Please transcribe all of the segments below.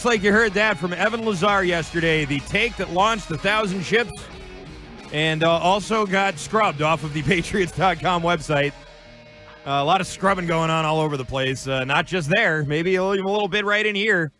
like you heard that from Evan Lazar yesterday, the take that launched 1,000 ships and also got scrubbed off of the Patriots.com website. A lot of scrubbing going on all over the place, not just there, maybe a little bit right in here.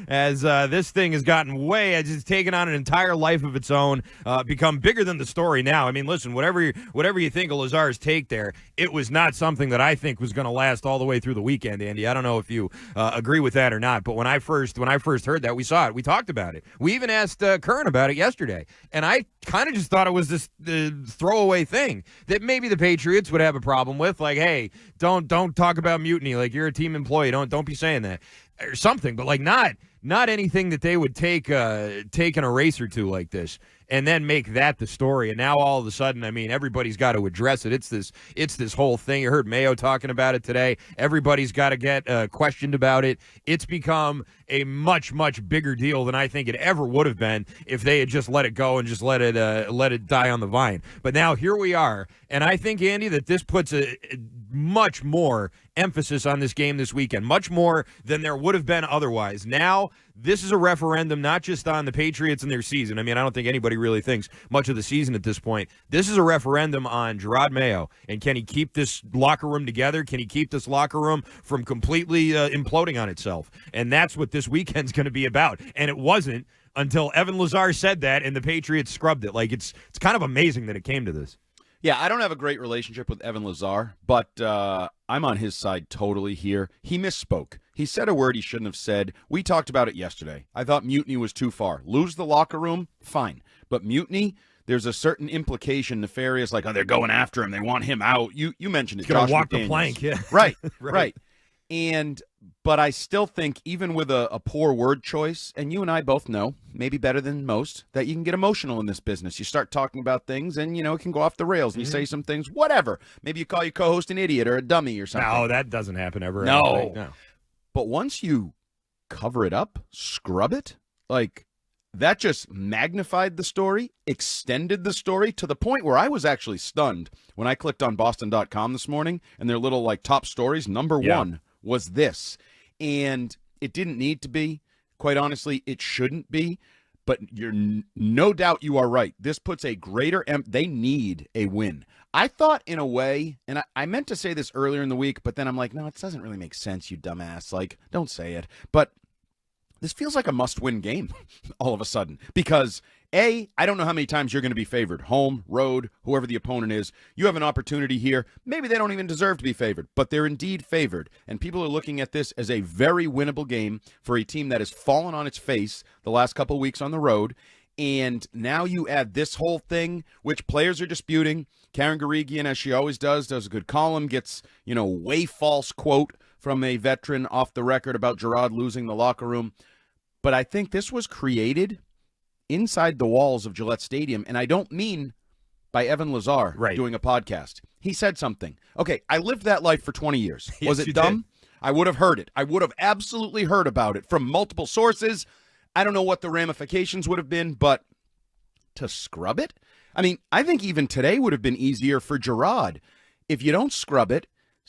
As this thing has gotten it's taken on an entire life of its own, become bigger than the story now. I mean, listen, whatever you think of Lazar's take there, it was not something that I think was going to last all the way through the weekend, Andy. I don't know if you agree with that or not, but when I first heard that, we saw it. We talked about it. We even asked Kern about it yesterday, and I kind of just thought it was this throwaway thing that maybe the Patriots would have a problem with, like, hey, don't talk about mutiny, like you're a team employee, don't be saying that. Or something, but like not anything that they would take an eraser to like this and then make that the story. And now all of a sudden, I mean, everybody's got to address it. It's this whole thing. You heard Mayo talking about it today. Everybody's got to get questioned about it. It's become a much, much bigger deal than I think it ever would have been if they had just let it go and just let it die on the vine. But now here we are, and I think, Andy, that this puts a much more emphasis on this game this weekend, much more than there would have been otherwise. Now, this is a referendum not just on the Patriots and their season. I mean, I don't think anybody really thinks much of the season at this point. This is a referendum on Gerard Mayo, and can he keep this locker room together? Can he keep this locker room from completely imploding on itself? And that's what this weekend's going to be about. And it wasn't until Evan Lazar said that, and the Patriots scrubbed it. Like, it's kind of amazing that it came to this. Yeah, I don't have a great relationship with Evan Lazar, but I'm on his side totally here. He misspoke. He said a word he shouldn't have said. We talked about it yesterday. I thought mutiny was too far. Lose the locker room? Fine. But mutiny, there's a certain implication, nefarious, like, oh, they're going after him. They want him out. You mentioned it. He's going to walk the plank, yeah. Right, right. But I still think even with a poor word choice, and you and I both know, maybe better than most, that you can get emotional in this business. You start talking about things and, it can go off the rails and you say some things, whatever. Maybe you call your co-host an idiot or a dummy or something. No, that doesn't happen ever. No. But once you cover it up, scrub it, like that just magnified the story, extended the story to the point where I was actually stunned when I clicked on Boston.com this morning and their little top stories. Number one was this. And it didn't need to be. Quite honestly, it shouldn't be. But no doubt you are right. This puts a greater they need a win. I thought in a way, and I meant to say this earlier in the week, but then I'm like, no, it doesn't really make sense, you dumbass. Like, don't say it. But this feels like a must-win game all of a sudden because I don't know how many times you're going to be favored. Home, road, whoever the opponent is. You have an opportunity here. Maybe they don't even deserve to be favored, but they're indeed favored. And people are looking at this as a very winnable game for a team that has fallen on its face the last couple of weeks on the road. And now you add this whole thing, which players are disputing. Karen Garigian, as she always does a good column, gets, way false quote from a veteran off the record about Gerard losing the locker room. But I think this was created inside the walls of Gillette Stadium, and I don't mean by Evan Lazar doing a podcast. He said something. Okay, I lived that life for 20 years. Yes, was it dumb? Did. I would have heard it. I would have absolutely heard about it from multiple sources. I don't know what the ramifications would have been, but to scrub it? I mean, I think even today would have been easier for Gerard. If you don't scrub it,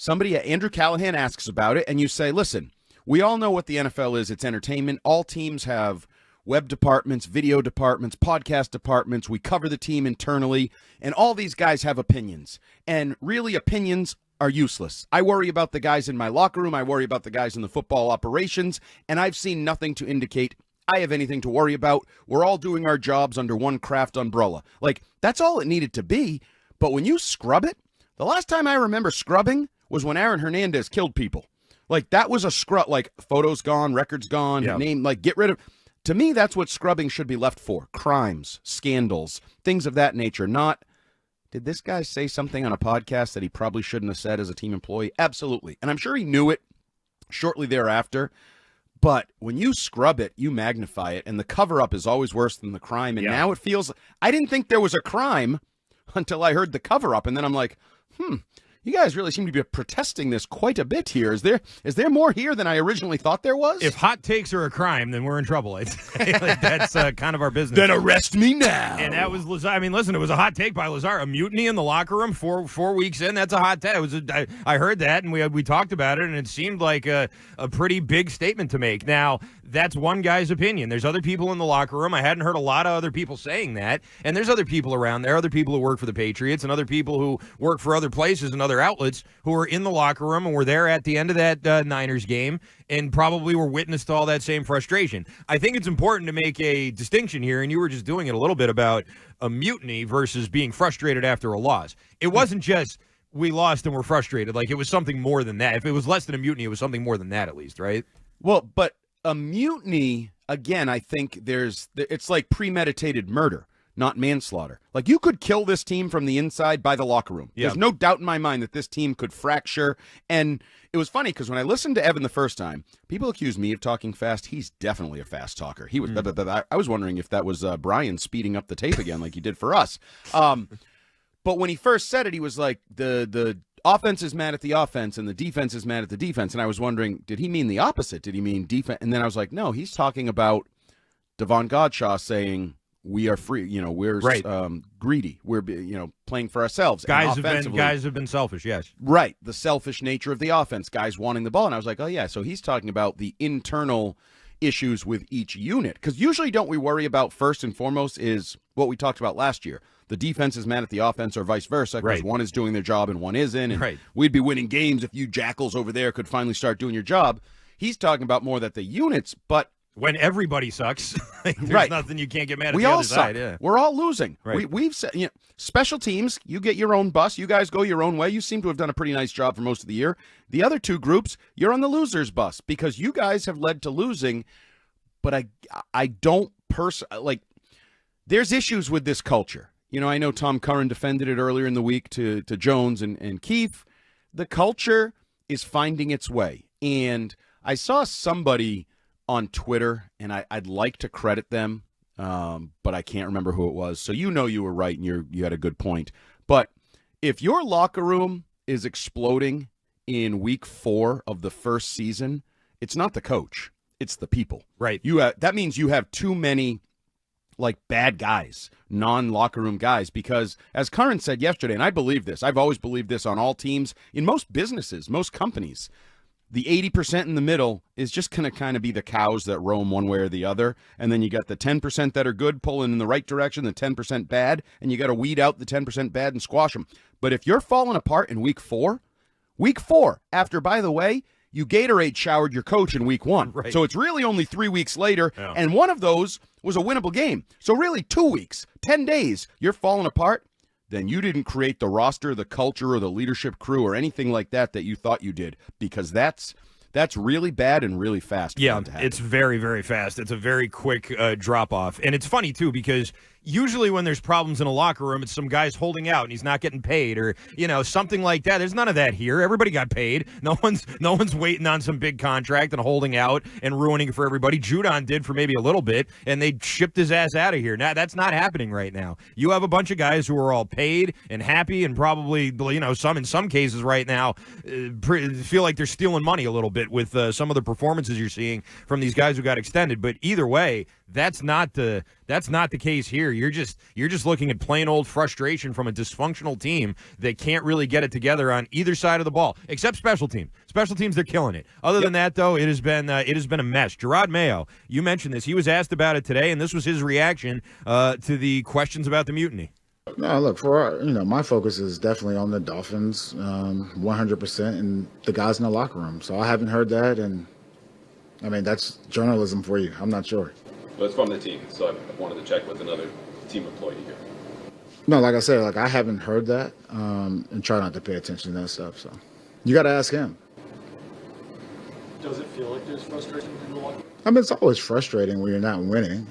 Andrew Callahan asks about it, and you say, listen, we all know what the NFL is. It's entertainment. All teams have web departments, video departments, podcast departments. We cover the team internally, and all these guys have opinions. And really, opinions are useless. I worry about the guys in my locker room. I worry about the guys in the football operations, and I've seen nothing to indicate I have anything to worry about. We're all doing our jobs under one craft umbrella. Like, that's all it needed to be. But when you scrub it, the last time I remember scrubbing was when Aaron Hernandez killed people. Like, that was a scrub, like, photos gone, records gone, name, like, get rid of. To me, that's what scrubbing should be left for. Crimes, scandals, things of that nature. Not, did this guy say something on a podcast that he probably shouldn't have said as a team employee? Absolutely. And I'm sure he knew it shortly thereafter. But when you scrub it, you magnify it. And the cover-up is always worse than the crime. And now it feels, I didn't think there was a crime until I heard the cover-up. And then I'm like, you guys really seem to be protesting this quite a bit here. Is there more here than I originally thought there was? If hot takes are a crime, then we're in trouble. I'd say. Like, that's kind of our business. Then arrest me now. And that was Lazar. I mean, listen, it was a hot take by Lazar. A mutiny in the locker room 4 weeks in. That's a hot take. I heard that, and we talked about it, and it seemed like a pretty big statement to make. Now, that's one guy's opinion. There's other people in the locker room. I hadn't heard a lot of other people saying that. And there's other people around there, other people who work for the Patriots and other people who work for other places and other outlets who are in the locker room and were there at the end of that Niners game and probably were witness to all that same frustration. I think it's important to make a distinction here, and you were just doing it a little bit about a mutiny versus being frustrated after a loss. It wasn't just we lost and we're frustrated. Like, it was something more than that. If it was less than a mutiny, it was something more than that at least, right? Well, but a mutiny, again, I think it's like premeditated murder, not manslaughter. Like, you could kill this team from the inside by the locker room. Yeah. There's no doubt in my mind that this team could fracture. And it was funny because when I listened to Evan the first time, people accused me of talking fast. He's definitely a fast talker. He was. I was wondering if that was Brian speeding up the tape again like he did for us. But when he first said it, he was like, the offense is mad at the offense and the defense is mad at the defense. And I was wondering, did he mean the opposite? Did he mean defense? And then I was like, no, he's talking about Devon Godshaw saying we are free. We're greedy. We're playing for ourselves. Guys have been selfish. Yes, right. The selfish nature of the offense. Guys wanting the ball. And I was like, oh yeah. So he's talking about the internal issues with each unit. Because usually, don't we worry about first and foremost is what we talked about last year. The defense is mad at the offense or vice versa because one is doing their job and one isn't. And we'd be winning games if you jackals over there could finally start doing your job. He's talking about more that the units, but when everybody sucks, there's nothing you can't get mad at we the all other suck. side. Yeah. We're all losing. Right. We've said, special teams, you get your own bus. You guys go your own way. You seem to have done a pretty nice job for most of the year. The other two groups, you're on the losers bus because you guys have led to losing. But I don't there's issues with this culture. I know Tom Curran defended it earlier in the week to Jones and Keefe. The culture is finding its way. And I saw somebody on Twitter, and I'd like to credit them, but I can't remember who it was. So you were right, and you had a good point. But if your locker room is exploding in week 4 of the first season, it's not the coach. It's the people. Right. That means you have too many bad guys, non-locker room guys, because as Curran said yesterday, and I believe this, I've always believed this on all teams, in most businesses, most companies, the 80% in the middle is just going to kind of be the cows that roam one way or the other, and then you got the 10% that are good pulling in the right direction, the 10% bad, and you got to weed out the 10% bad and squash them. But if you're falling apart in week 4, after, by the way, you Gatorade showered your coach in week 1. Right. So it's really only 3 weeks later, and one of those was a winnable game. So really 2 weeks, 10 days, you're falling apart, then you didn't create the roster, the culture, or the leadership crew or anything like that you thought you did, because that's really bad and really fast. Yeah, it's very, very fast. It's a very quick drop-off. And it's funny, too, because usually when there's problems in a locker room, it's some guy's holding out and he's not getting paid or, something like that. There's none of that here. Everybody got paid. No one's waiting on some big contract and holding out and ruining it for everybody. Judon did for maybe a little bit, and they shipped his ass out of here. Now, that's not happening right now. You have a bunch of guys who are all paid and in some cases right now, feel like they're stealing money a little bit with some of the performances you're seeing from these guys who got extended. But either way, that's not the case here. You're just looking at plain old frustration from a dysfunctional team that can't really get it together on either side of the ball, except special teams. Special teams, they're killing it. Other than that, though, it has been a mess. Gerard Mayo, you mentioned this. He was asked about it today, and this was his reaction to the questions about the mutiny. No, look, my focus is definitely on the Dolphins, 100%, and the guys in the locker room. So I haven't heard that, and I mean, that's journalism for you. I'm not sure. But it's from the team, so I wanted to check with another team employee here. No, like I said, I haven't heard that, and try not to pay attention to that stuff. So you got to ask him. Does it feel like there's frustration in the locker room? I mean, it's always frustrating when you're not winning.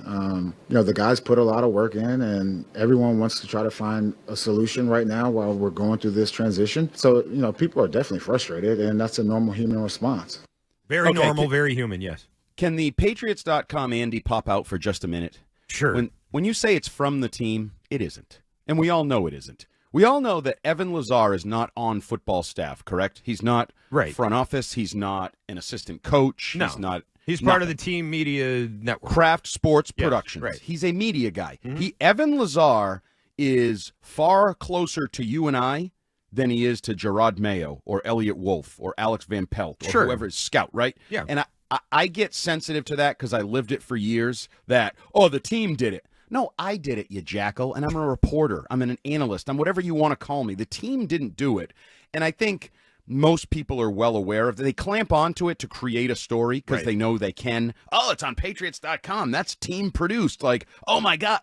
The guys put a lot of work in, and everyone wants to try to find a solution right now while we're going through this transition. So, people are definitely frustrated, and that's a normal human response. Very normal, very human, yes. Can the Patriots.com Andy pop out for just a minute? Sure. When you say it's from the team, it isn't. And we all know it isn't. We all know that Evan Lazar is not on football staff, correct? He's not front office. He's not an assistant coach. No. He's part of the team media network. Kraft Sports Productions. Right. He's a media guy. Mm-hmm. Evan Lazar is far closer to you and I than he is to Gerard Mayo or Elliot Wolf or Alex Van Pelt or whoever is Scout, right? Yeah. And I get sensitive to that because I lived it for years. That, oh, the team did it. No, I did it, you jackal, and I'm a reporter. I'm an analyst. I'm whatever you want to call me. The team didn't do it. And I think most people are well aware of that. They clamp onto it to create a story because they know they can. Oh, it's on Patriots.com. That's team produced. Like, oh, my God.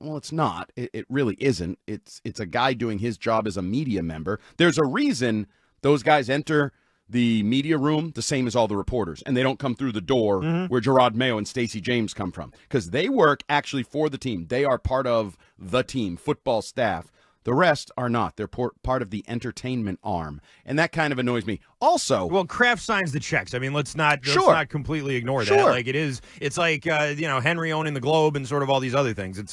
Well, it's not. It really isn't. It's a guy doing his job as a media member. There's a reason those guys enter the media room the same as all the reporters, and they don't come through the door where Gerard Mayo and Stacey James come from, because they work actually for the team. They are part of the team, football staff. The rest are not. They're part of the entertainment arm, and that kind of annoys me. Also, well, Kraft signs the checks. I mean, let's not completely ignore that. Like it's like Henry owning the Globe and sort of all these other things. It's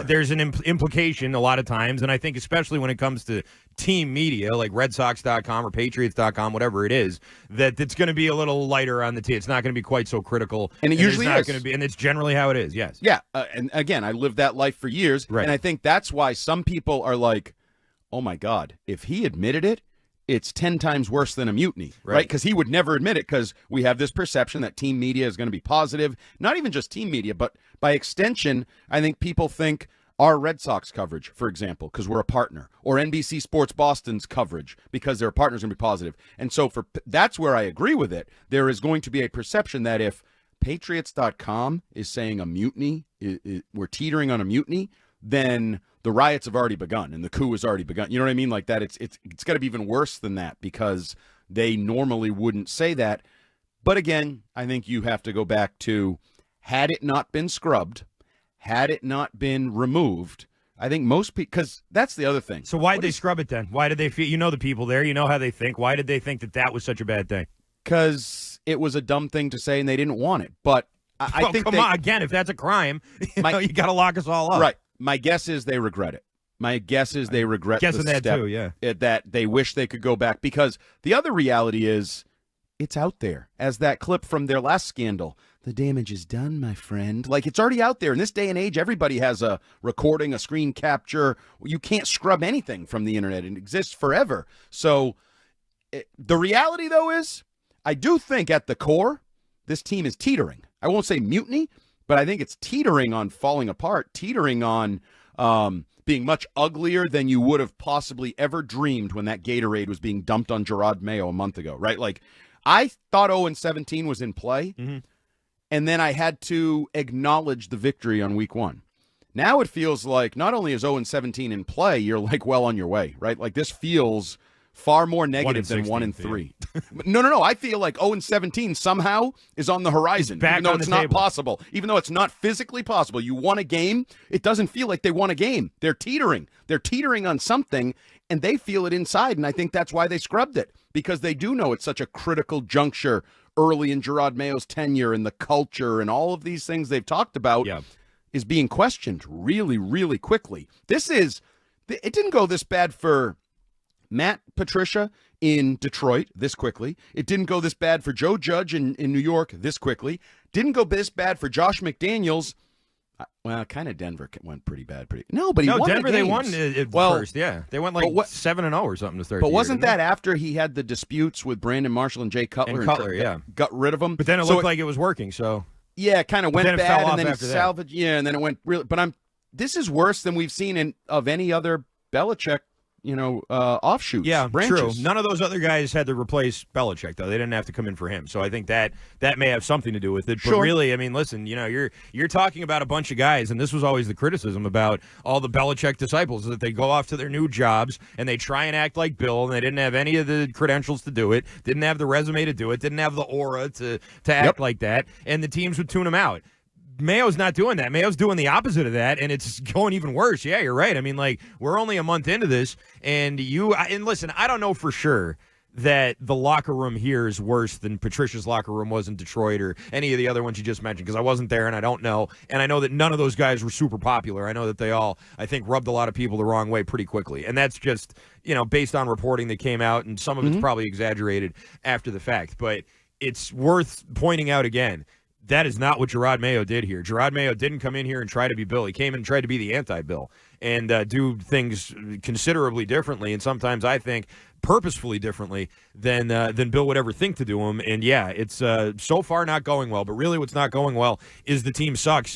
there's an implication a lot of times, and I think especially when it comes to team media like RedSox.com or Patriots.com, whatever it is, that it's going to be a little lighter on the team. It's not going to be quite so critical, and it usually is going to be, and it's generally how it is. Yes, yeah, and again, I lived that life for years, and I think that's why some people are like, oh my God, if he admitted it, it's 10 times worse than a mutiny, right? Because he would never admit it, because we have this perception that team media is going to be positive. Not even just team media, but by extension, I think people think our Red Sox coverage, for example, because we're a partner, or NBC Sports Boston's coverage, because they're partners, going to be positive. And so that's where I agree with it. There is going to be a perception that if Patriots.com is saying a mutiny, we're teetering on a mutiny, then the riots have already begun and the coup has already begun. You know what I mean? Like that, it's got to be even worse than that, because they normally wouldn't say that. But again, I think you have to go back to, had it not been scrubbed, had it not been removed, I think most people, because that's the other thing. So why did they scrub it then? Why did they feel, the people there, you know how they think. Why did they think that was such a bad thing? Because it was a dumb thing to say and they didn't want it. But I think come on, again, if that's a crime, you got to lock us all up. Right. My guess is they regret it. My guess is they regret the that step, too, yeah. That they wish they could go back, because the other reality is it's out there. As that clip from their last scandal, the damage is done, my friend. Like, it's already out there. In this day and age, everybody has a recording, a screen capture. You can't scrub anything from the internet. It exists forever. So the reality, though, is I do think at the core, this team is teetering. I won't say mutiny, but I think it's teetering on falling apart, teetering on being much uglier than you would have possibly ever dreamed when that Gatorade was being dumped on Gerard Mayo a month ago, right? Like, I thought 0-17 was in play, and then I had to acknowledge the victory on week 1. Now it feels like not only is 0-17 in play, you're like well on your way, right? Like, this feels far more negative than 1-3. No. I feel like 0-17 somehow is on the horizon, even though it's not possible. Even though it's not physically possible. You won a game, it doesn't feel like they won a game. They're teetering. They're teetering on something, and they feel it inside, and I think that's why they scrubbed it, because they do know it's such a critical juncture early in Gerard Mayo's tenure, and the culture and all of these things they've talked about is being questioned really, really quickly. It didn't go this bad for Matt Patricia in Detroit this quickly. It didn't go this bad for Joe Judge in New York this quickly. Didn't go this bad for Josh McDaniels. Well, kind of Denver went pretty bad. But he won Denver, the they won it first, yeah. They went like 7-0 or something to start the year. But wasn't that after he had the disputes with Brandon Marshall and Jay Cutler? Got rid of them. But then it looked like it was working, so. Yeah, it kind of went bad, and then he salvaged. Yeah, and then it went really. But this is worse than we've seen of any other Belichick offshoots. Yeah, branches. True. None of those other guys had to replace Belichick, though. They didn't have to come in for him. So I think that may have something to do with it. But really, I mean, listen, you're talking about a bunch of guys, and this was always the criticism about all the Belichick disciples, that they go off to their new jobs and they try and act like Bill, and they didn't have any of the credentials to do it, didn't have the resume to do it, didn't have the aura to act like that, and the teams would tune them out. Mayo's not doing that. Mayo's doing the opposite of that, and it's going even worse. Yeah, you're right. I mean, like, we're only a month into this, and listen, I don't know for sure that the locker room here is worse than Patricia's locker room was in Detroit or any of the other ones you just mentioned, because I wasn't there and I don't know. And I know that none of those guys were super popular. I know that they all, I think, rubbed a lot of people the wrong way pretty quickly. And that's just, based on reporting that came out, and some of it's probably exaggerated after the fact. But it's worth pointing out again, That is not what Gerard Mayo did here. Gerard Mayo didn't come in here and try to be Bill. He came in and tried to be the anti-Bill and do things considerably differently, and sometimes I think purposefully differently than Bill would ever think to do him. And yeah, it's so far not going well. But really, what's not going well is the team sucks.